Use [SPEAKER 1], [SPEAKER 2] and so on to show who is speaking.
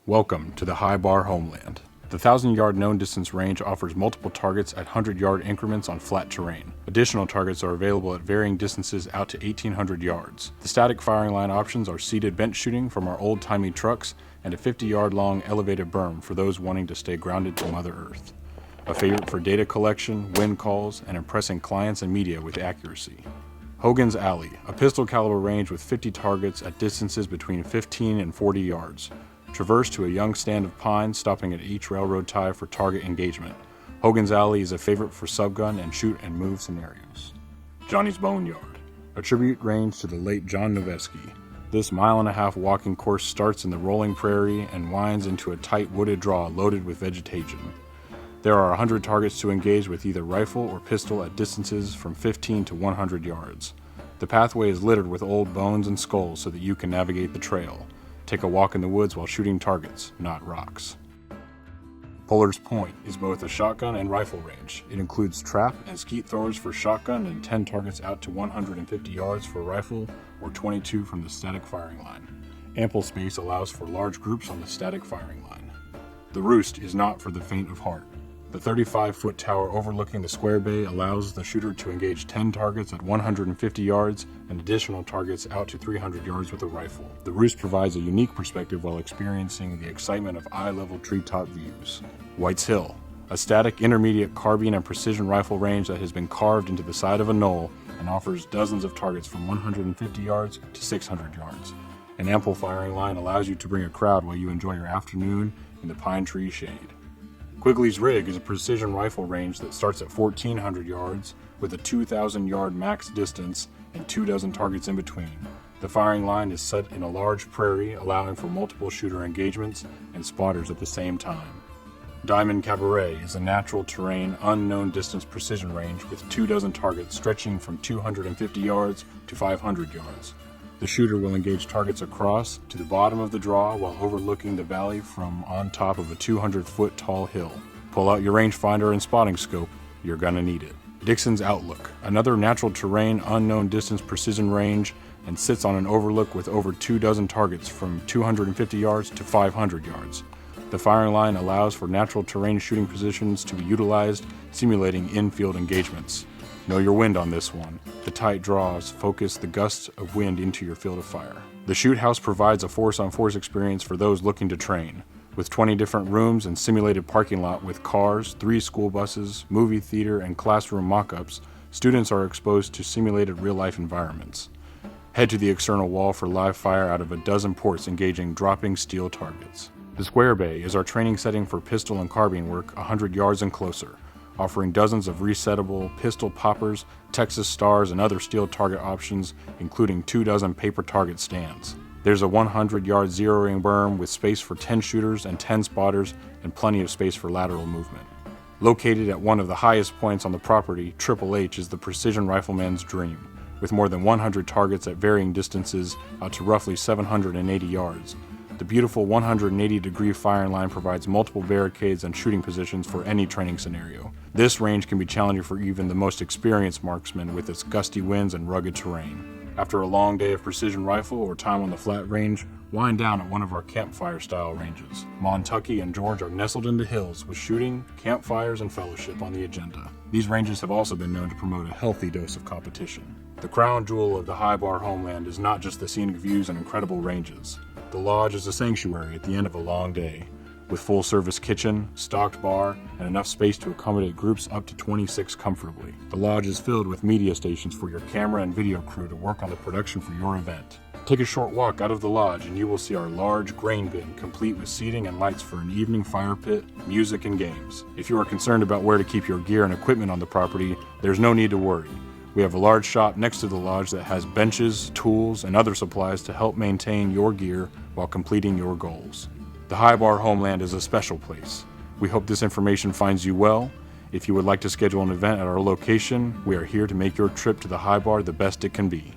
[SPEAKER 1] Welcome to the Bar Homeland. The 1,000-yard known distance range offers multiple targets at 100-yard increments on flat terrain. Additional targets are available at varying distances out to 1,800 yards. The static firing line options are seated bench shooting from our old-timey trucks and a 50-yard long elevated berm for those wanting to stay grounded to Mother Earth. A favorite for data collection, wind calls, and impressing clients and media with accuracy. Hogan's Alley, a pistol caliber range with 50 targets at distances between 15 and 40 yards. Traverse to a young stand of pines, stopping at each railroad tie for target engagement. Hogan's Alley is a favorite for subgun and shoot and move scenarios. Johnny's Boneyard, a tribute range to the late John Noveski. This mile-and-a-half walking course starts in the rolling prairie and winds into a tight wooded draw loaded with vegetation. There are 100 targets to engage with either rifle or pistol at distances from 15 to 100 yards. The pathway is littered with old bones and skulls so that you can navigate the trail. Take a walk in the woods while shooting targets, not rocks. Puller's Point is both a shotgun and rifle range. It includes trap and skeet throwers for shotgun and 10 targets out to 150 yards for rifle or 22 from the static firing line. Ample space allows for large groups on the static firing line. The Roost is not for the faint of heart. The 35-foot tower overlooking the square bay allows the shooter to engage 10 targets at 150 yards and additional targets out to 300 yards with a rifle. The Roost provides a unique perspective while experiencing the excitement of eye-level treetop views. White's Hill, a static intermediate carbine and precision rifle range that has been carved into the side of a knoll and offers dozens of targets from 150 yards to 600 yards. An ample firing line allows you to bring a crowd while you enjoy your afternoon in the pine tree shade. Quigley's Rig is a precision rifle range that starts at 1,400 yards with a 2,000-yard max distance and 24 targets in between. The firing line is set in a large prairie, allowing for multiple shooter engagements and spotters at the same time. Diamond Cabaret is a natural terrain, unknown distance precision range with 24 targets stretching from 250 yards to 500 yards. The shooter will engage targets across to the bottom of the draw while overlooking the valley from on top of a 200-foot tall hill. Pull out your rangefinder and spotting scope, you're gonna need it. Dixon's Outlook, another natural terrain, unknown distance precision range, and sits on an overlook with over 24 targets from 250 yards to 500 yards. The firing line allows for natural terrain shooting positions to be utilized, simulating infield engagements. Know your wind on this one. The tight draws focus the gusts of wind into your field of fire. The Shoot House provides a force-on-force experience for those looking to train. With 20 different rooms and simulated parking lot with cars, 3 school buses, movie theater, and classroom mock-ups, students are exposed to simulated real-life environments. Head to the external wall for live fire out of a dozen ports engaging dropping steel targets. The Square Bay is our training setting for pistol and carbine work 100 yards and closer, offering dozens of resettable pistol poppers, Texas Stars, and other steel target options, including 24 paper target stands. There's a 100-yard zeroing berm with space for 10 shooters and 10 spotters and plenty of space for lateral movement. Located at one of the highest points on the property, Triple H is the precision rifleman's dream, with more than 100 targets at varying distances out to roughly 780 yards. The beautiful 180-degree firing line provides multiple barricades and shooting positions for any training scenario. This range can be challenging for even the most experienced marksman with its gusty winds and rugged terrain. After a long day of precision rifle or time on the flat range, wind down at one of our campfire-style ranges. Montucky and George are nestled in the hills with shooting, campfires, and fellowship on the agenda. These ranges have also been known to promote a healthy dose of competition. The crown jewel of the Bar Homeland is not just the scenic views and incredible ranges. The lodge is a sanctuary at the end of a long day, with full-service kitchen, stocked bar, and enough space to accommodate groups up to 26 comfortably. The lodge is filled with media stations for your camera and video crew to work on the production for your event. Take a short walk out of the lodge and you will see our large grain bin complete with seating and lights for an evening fire pit, music, and games. If you are concerned about where to keep your gear and equipment on the property, there's no need to worry. We have a large shop next to the lodge that has benches, tools, and other supplies to help maintain your gear while completing your goals. The Bar Homeland is a special place. We hope this information finds you well. If you would like to schedule an event at our location, we are here to make your trip to the Bar the best it can be.